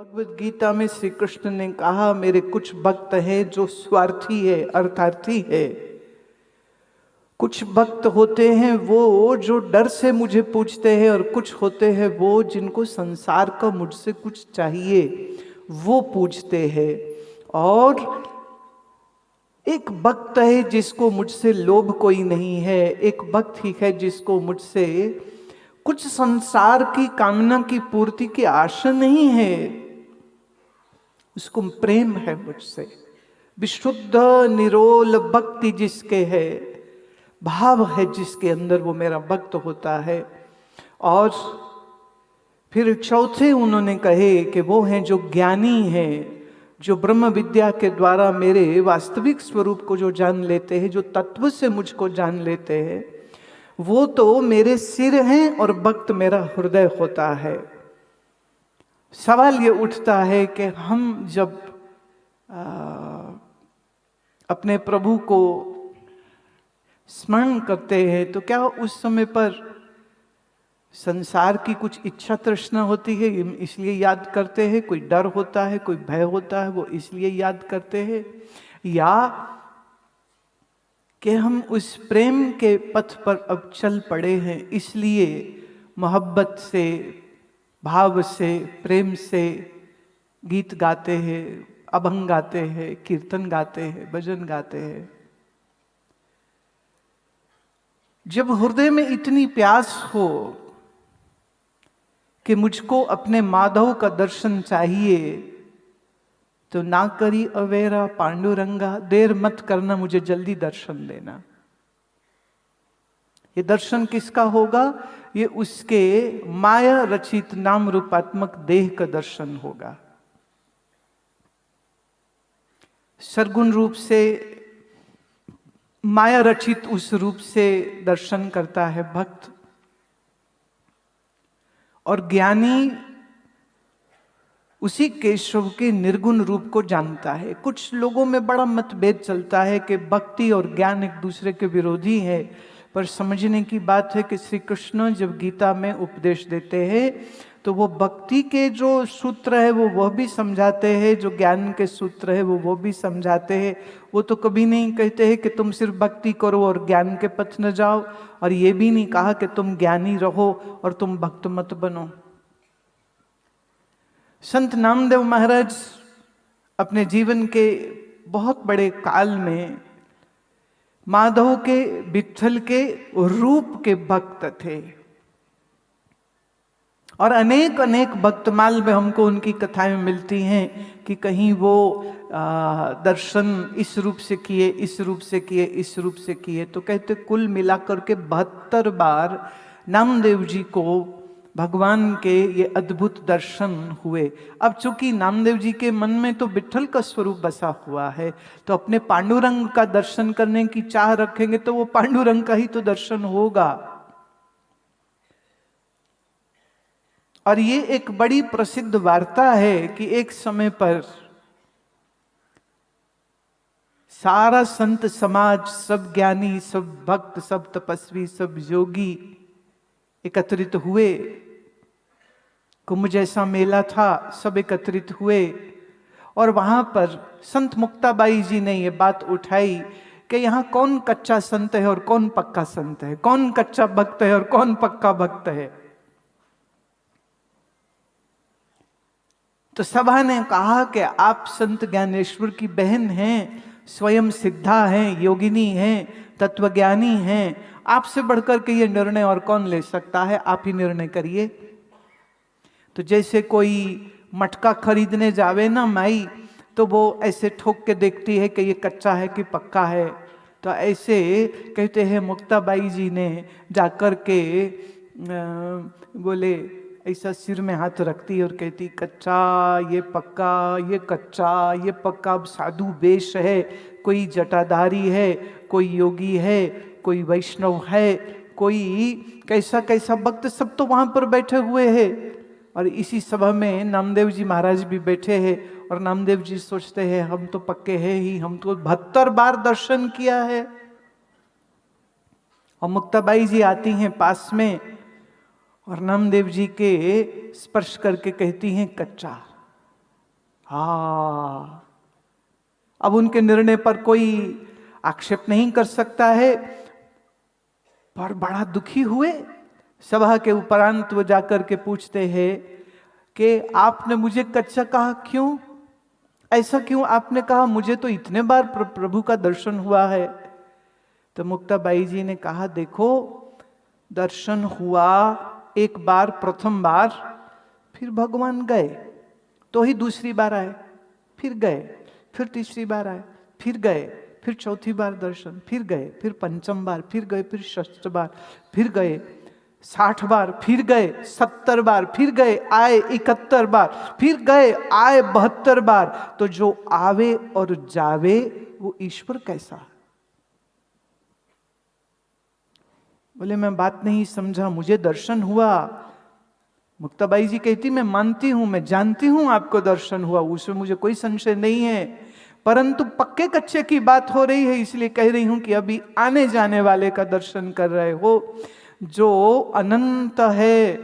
भगवद गीता में श्री कृष्ण ने कहा, मेरे कुछ भक्त हैं जो स्वार्थी है, अर्थार्थी है। कुछ भक्त होते हैं वो जो डर से मुझे पूछते हैं, और कुछ होते हैं वो जिनको संसार का मुझसे कुछ चाहिए वो पूछते हैं। और एक भक्त है जिसको मुझसे लोभ कोई नहीं है, एक भक्त ही है जिसको मुझसे कुछ संसार की कामना की पूर्ति की आशा नहीं है, उसको प्रेम है मुझसे। विशुद्ध निरोल भक्ति जिसके है, भाव है जिसके अंदर, वो मेरा भक्त होता है। और फिर चौथे उन्होंने कहे कि वो हैं जो ज्ञानी हैं, जो ब्रह्म विद्या के द्वारा मेरे वास्तविक स्वरूप को जो जान लेते हैं, जो तत्व से मुझको जान लेते हैं, वो तो मेरे सिर हैं और भक्त मेरा हृदय होता है। सवाल ये उठता है कि हम जब अपने प्रभु को स्मरण करते हैं तो क्या उस समय पर संसार की कुछ इच्छा तृष्णा होती है इसलिए याद करते हैं, कोई डर होता है, कोई भय होता है वो इसलिए याद करते हैं, या कि हम उस प्रेम के पथ पर अब चल पड़े हैं इसलिए मोहब्बत से, भाव से, प्रेम से गीत गाते हैं, अभंग गाते हैं, कीर्तन गाते हैं, भजन गाते हैं। जब हृदय में इतनी प्यास हो कि मुझको अपने माधव का दर्शन चाहिए, तो ना करी अवेरा पांडुरंगा, देर मत करना, मुझे जल्दी दर्शन देना। ये दर्शन किसका होगा? ये उसके माया रचित नाम रूपात्मक देह का दर्शन होगा। सरगुण रूप से, माया रचित उस रूप से दर्शन करता है भक्त, और ज्ञानी उसी केशव के निर्गुण रूप को जानता है। कुछ लोगों में बड़ा मतभेद चलता है कि भक्ति और ज्ञान एक दूसरे के विरोधी है, पर समझने की बात है कि श्री कृष्ण जब गीता में उपदेश देते हैं तो वो भक्ति के जो सूत्र है वह भी समझाते हैं, जो ज्ञान के सूत्र है वो भी समझाते हैं। वो तो कभी नहीं कहते हैं कि तुम सिर्फ भक्ति करो और ज्ञान के पथ न जाओ, और ये भी नहीं कहा कि तुम ज्ञानी रहो और तुम भक्त मत बनो। संत नामदेव महाराज अपने जीवन के बहुत बड़े काल में माधव के, विट्ठल के रूप के भक्त थे, और अनेक अनेक भक्तमाल में हमको उनकी कथाएं मिलती हैं कि कहीं वो दर्शन इस रूप से किए, इस रूप से किए, इस रूप से किए। तो कहते कुल मिलाकर के 72 बार नामदेव जी को भगवान के ये अद्भुत दर्शन हुए। अब चूंकि नामदेव जी के मन में तो विट्ठल का स्वरूप बसा हुआ है, तो अपने पांडुरंग का दर्शन करने की चाह रखेंगे तो वो पांडुरंग का ही तो दर्शन होगा। और ये एक बड़ी प्रसिद्ध वार्ता है कि एक समय पर सारा संत समाज, सब ज्ञानी, सब भक्त, सब तपस्वी, सब योगी एकत्रित हुए। कुंभ जैसा मेला था, सब एकत्रित हुए, और वहां पर संत मुक्ताबाई जी ने ये बात उठाई कि यहाँ कौन कच्चा संत है और कौन पक्का संत है, कौन कच्चा भक्त है और कौन पक्का भक्त है। तो सभा ने कहा कि आप संत ज्ञानेश्वर की बहन हैं, स्वयं सिद्धा हैं, योगिनी हैं, तत्वज्ञानी हैं, आपसे बढ़कर के ये निर्णय और कौन ले सकता है, आप ही निर्णय करिए। तो जैसे कोई मटका खरीदने जावे ना माई, तो वो ऐसे ठोक के देखती है कि ये कच्चा है कि पक्का है। तो ऐसे कहते हैं मुक्ताबाई जी ने जाकर के बोले, ऐसा सिर में हाथ रखती और कहती, कच्चा, ये पक्का, ये कच्चा, ये पक्का। अब साधु वेश है, कोई जटाधारी है, कोई योगी है, कोई वैष्णव है, कोई कैसा कैसा भक्त, सब तो वहां पर बैठे हुए हैं। और इसी सभा में नामदेव जी महाराज भी बैठे हैं, और नामदेव जी सोचते हैं हम तो पक्के हैं ही, हम तो 72 बार दर्शन किया है। और मुक्ताबाई जी आती हैं पास में और नामदेव जी के स्पर्श करके कहती हैं कच्चा। हाँ, अब उनके निर्णय पर कोई आक्षेप नहीं कर सकता है, पर बड़ा दुखी हुए। सभा के उपरांत वो जाकर के पूछते हैं कि आपने मुझे कच्चा कहा, क्यों ऐसा क्यों आपने कहा? मुझे तो इतने बार प्रभु का दर्शन हुआ है। तो मुक्ताबाई जी ने कहा, देखो दर्शन हुआ एक बार, प्रथम बार, फिर भगवान गए तो ही दूसरी बार आए, फिर गए, फिर तीसरी बार आए, फिर गए, फिर चौथी बार दर्शन, फिर गए, फिर पंचम बार, फिर गए, फिर षष्ठ बार, फिर गए, 60 बार, फिर गए 70 बार, फिर गए, आए 71 बार, फिर गए, आए 72 बार। तो जो आवे और जावे वो ईश्वर कैसा? बोले मैं बात नहीं समझा, मुझे दर्शन हुआ। मुक्ताबाई जी कहती, मैं मानती हूं, मैं जानती हूं आपको दर्शन हुआ, उसमें मुझे कोई संशय नहीं है, परंतु पक्के कच्चे की बात हो रही है, इसलिए कह रही हूं कि अभी आने जाने वाले का दर्शन कर रहे हो, जो अनंत है,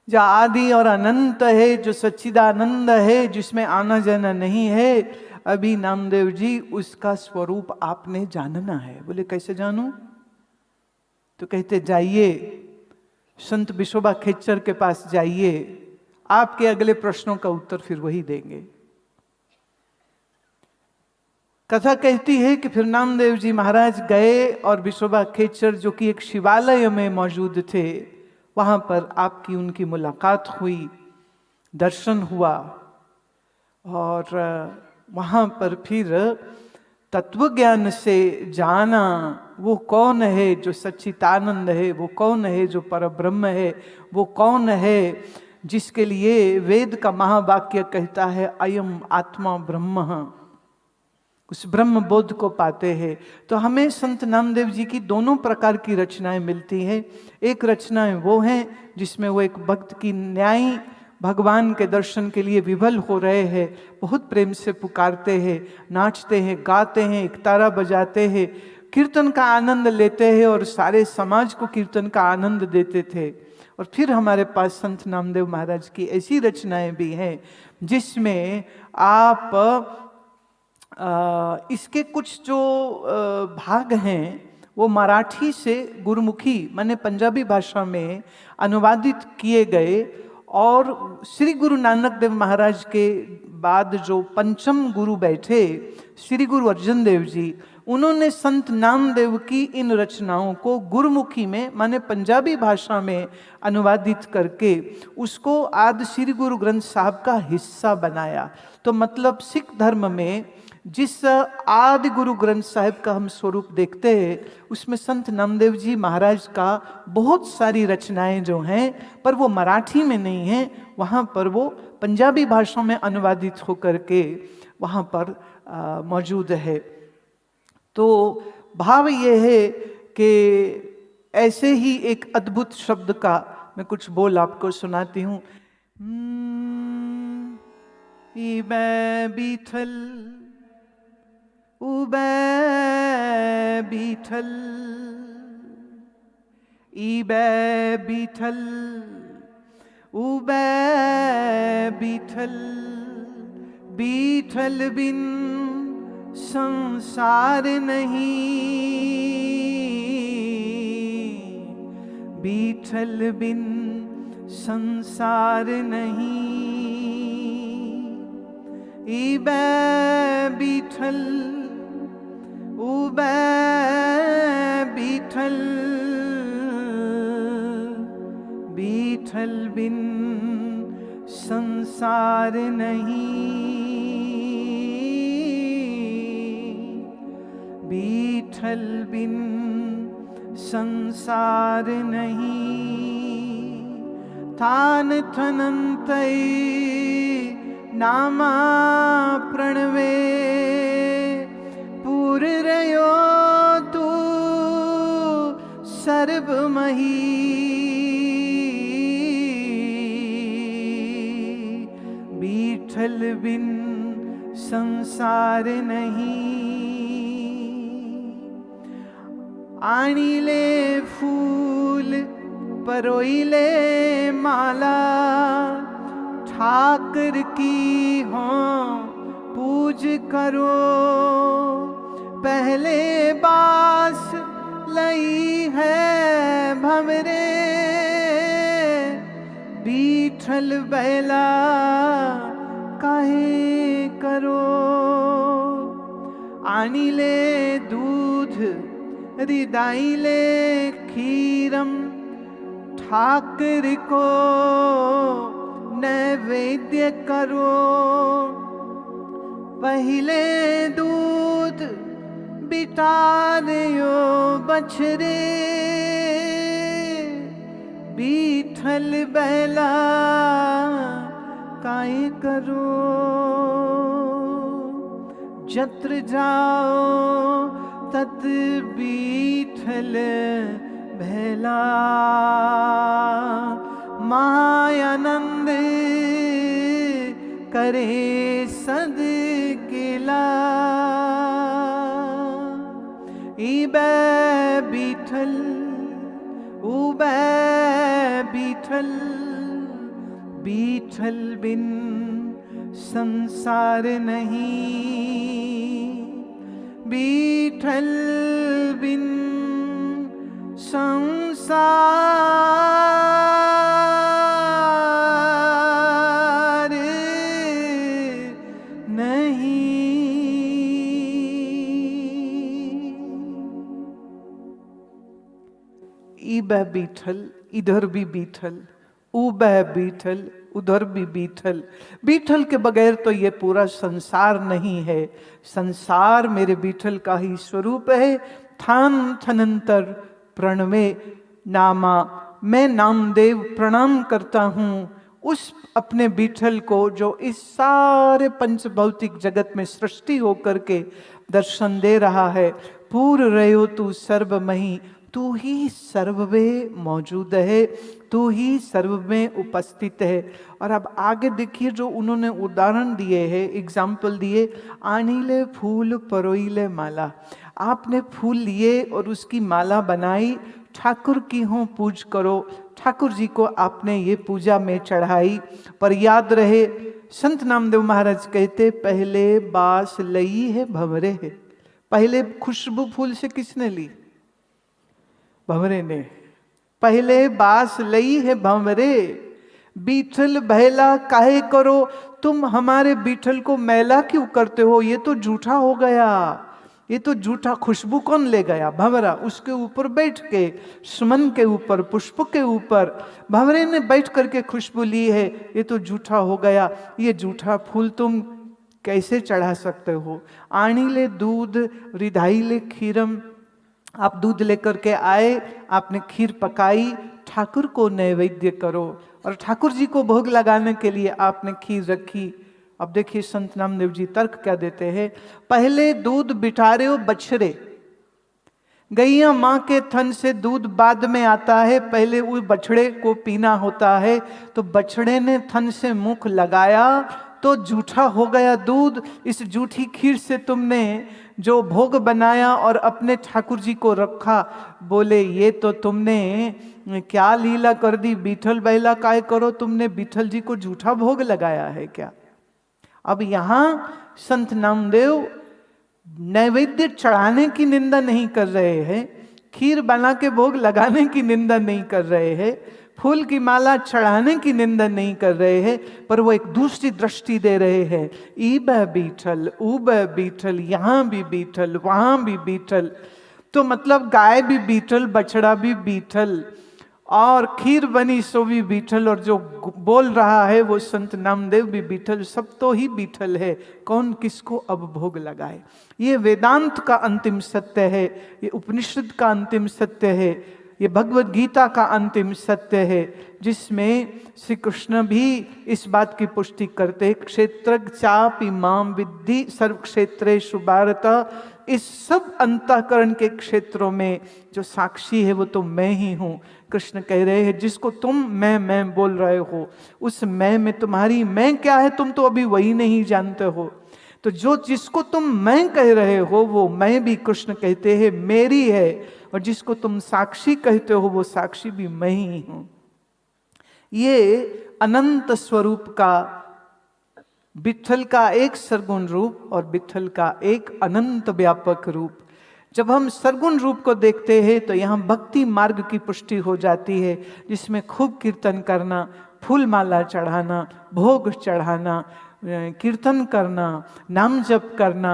जो आदि और अनंत है, जो सच्चिदानंद है, जिसमें आना जाना नहीं है। अभी नामदेव जी उसका स्वरूप आपने जानना है। बोले कैसे जानूं? तो कहते जाइए संत विशोबा खेचर के पास जाइए, आपके अगले प्रश्नों का उत्तर फिर वही देंगे। कथा कहती है कि फिर नामदेव जी महाराज गए और विशोबा खेचर, जो कि एक शिवालय में मौजूद थे, वहां पर आपकी उनकी मुलाकात हुई, दर्शन हुआ, और वहां पर फिर तत्व ज्ञान से जाना वो कौन है जो सच्चिदानंद है, वो कौन है जो परब्रह्म है, वो कौन है जिसके लिए वेद का महावाक्य कहता है अयम आत्मा ब्रह्म। उस ब्रह्म बोध को पाते हैं। तो हमें संत नामदेव जी की दोनों प्रकार की रचनाएं मिलती हैं। एक रचनाएं वो हैं जिसमें वो एक भक्त की न्यायी भगवान के दर्शन के लिए विभल हो रहे हैं, बहुत प्रेम से पुकारते हैं, नाचते हैं, गाते हैं, एक तारा बजाते हैं, कीर्तन का आनंद लेते हैं और सारे समाज को कीर्तन का आनंद देते थे। और फिर हमारे पास संत नामदेव महाराज की ऐसी रचनाएं भी हैं जिसमें आप इसके कुछ जो भाग हैं वो मराठी से गुरुमुखी माने पंजाबी भाषा में अनुवादित किए गए, और श्री गुरु नानक देव महाराज के बाद जो पंचम गुरु बैठे श्री गुरु अर्जन देव जी, उन्होंने संत नामदेव की इन रचनाओं को गुरुमुखी में माने पंजाबी भाषा में अनुवादित करके उसको आदि श्री गुरु ग्रंथ साहब का हिस्सा बनाया। तो मतलब सिख धर्म में जिस आदि गुरु ग्रंथ साहिब का हम स्वरूप देखते हैं, उसमें संत नामदेव जी महाराज का बहुत सारी रचनाएं जो हैं, पर वो मराठी में नहीं है, वहाँ पर वो पंजाबी भाषा में अनुवादित होकर के वहाँ पर मौजूद है। तो भाव ये है कि ऐसे ही एक अद्भुत शब्द का मैं कुछ बोल आपको सुनाती हूँ। बीठल उबे बीठल, ईबे बीठल, उबे बीठल, बीठल बिन संसार नहीं, बीठल बिन संसार नहीं, ईबे बीठल उबे बीठल, बीठल बिन संसार नहीं, बीठल बिन संसार नहीं। थान थनंतै नामा प्रणवे, पूर रयो तू सर्वमही, बीठल बिन संसार नहीं। आणिले फूल परोइले माला, ठाकर की हो पूज करो। पहले बास लई है भंवरे, बीठल बैला काहे करो। आनी ले दूध रिदाई ले खीरम, ठाकर को नैवेद्य करो। पहले दूध बिटारियो बछरे, बीठल बैला काहे करो। जत्र जाओ तत बीठल भैला, मायानंद करे सद केला। ईबे बीठल उबे बीठल, बीठल बिन संसार नहीं, बीठल बिन संसार नहीं। इबे बीठल, इधर भी बीठल, उबे बीठल, उधर भी बीठल। बीठल के बगैर तो ये पूरा संसार नहीं है। संसार मेरे बीठल का ही स्वरूप है। थान थनंतर प्रणवे नामा, मैं नामदेव प्रणाम करता हूँ उस अपने बीठल को जो इस सारे पंच भौतिक जगत में सृष्टि होकर के दर्शन दे रहा है। पूर रहो तू सर्वमही, तू ही सर्व में मौजूद है, तू ही सर्व में उपस्थित है। और अब आगे देखिए जो उन्होंने उदाहरण दिए हैं, एग्जाम्पल दिए। आनीले फूल परोईले माला, आपने फूल लिए और उसकी माला बनाई, ठाकुर की हो पूज करो। ठाकुर जी को आपने ये पूजा में चढ़ाई। पर याद रहे संत नामदेव महाराज कहते, पहले बास लई है भंवरे है। पहले खुशबू फूल से किसने ली? भंवरे ने। पहले बास लई है भंवरे, बीठल भैला काहे करो। तुम हमारे बीठल को मैला क्यों करते हो? ये तो झूठा हो गया, ये तो झूठा। खुशबू कौन ले गया? भंवरा। उसके ऊपर बैठ के, सुमन के ऊपर, पुष्प के ऊपर भंवरे ने बैठ करके खुशबू ली है। ये तो झूठा हो गया। ये झूठा फूल तुम कैसे चढ़ा सकते हो? आनी ले दूध रिधाई ले खीरम, आप दूध लेकर के आए, आपने खीर पकाई, ठाकुर को नैवेद्य करो। और ठाकुर जी को भोग लगाने के लिए आपने खीर रखी। अब देखिए संत नामदेव जी तर्क क्या देते हैं। पहले दूध बिठारे हो बछड़े, गैया माँ के थन से दूध बाद में आता है, पहले उस बछड़े को पीना होता है। तो बछड़े ने थन से मुख लगाया तो जूठा हो गया दूध। इस जूठी खीर से तुमने जो भोग बनाया और अपने ठाकुर जी को रखा, बोले ये तो तुमने क्या लीला कर दी। बीठल बैला काय करो, तुमने बीठल जी को जूठा भोग लगाया है क्या? अब यहां संत नामदेव नैवेद्य चढ़ाने की निंदा नहीं कर रहे हैं, खीर बना के भोग लगाने की निंदा नहीं कर रहे हैं, फूल की माला चढ़ाने की निंदा नहीं कर रहे हैं, पर वो एक दूसरी दृष्टि दे रहे हैं। ईब बीठल, ऊब बीठल, यहाँ भी बीठल, वहां भी बीठल। तो मतलब गाय भी बीठल, बछड़ा भी बीठल, और खीर बनी सो भी बीठल, और जो बोल रहा है वो संत नामदेव भी बीठल। सब तो ही बीठल है, कौन किसको अब भोग लगाए। ये वेदांत का अंतिम सत्य है, ये उपनिषद का अंतिम सत्य है, ये भगवद गीता का अंतिम सत्य है, जिसमें श्री कृष्ण भी इस बात की पुष्टि करते हैं। क्षेत्रज्ञ चापि माम विद्धि सर्व क्षेत्रेषु भारत। इस सब अंतःकरण के क्षेत्रों में जो साक्षी है वो तो मैं ही हूँ। कृष्ण कह रहे हैं जिसको तुम मैं बोल रहे हो, उस मैं में तुम्हारी मैं क्या है तुम तो अभी वही नहीं जानते हो। तो जो जिसको तुम मैं कह रहे हो वो मैं भी कृष्ण कहते हैं मेरी है, और जिसको तुम साक्षी कहते हो वो साक्षी भी मैं ही हूँ। ये अनंत स्वरूप का, विट्ठल का एक सरगुण रूप और विट्ठल का एक अनंत व्यापक रूप। जब हम सरगुण रूप को देखते हैं तो यहाँ भक्ति मार्ग की पुष्टि हो जाती है, जिसमें खूब कीर्तन करना, फूल माला चढ़ाना, भोग चढ़ाना, कीर्तन करना, नाम जप करना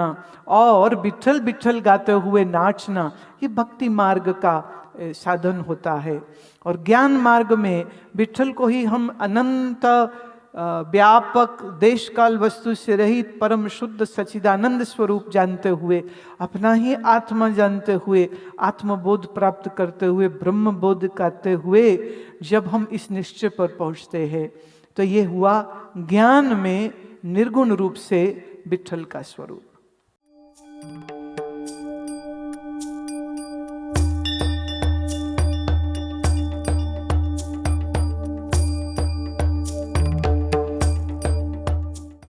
और विट्ठल विट्ठल गाते हुए नाचना, ये भक्ति मार्ग का साधन होता है। और ज्ञान मार्ग में विट्ठल को ही हम अनंत व्यापक देश काल वस्तु से रहित परम शुद्ध सच्चिदानंद स्वरूप जानते हुए, अपना ही आत्मा जानते हुए, आत्मबोध प्राप्त करते हुए, ब्रह्म बोध करते हुए जब हम इस निश्चय पर पहुंचते हैं तो ये हुआ ज्ञान में निर्गुण रूप से विट्ठल का स्वरूप।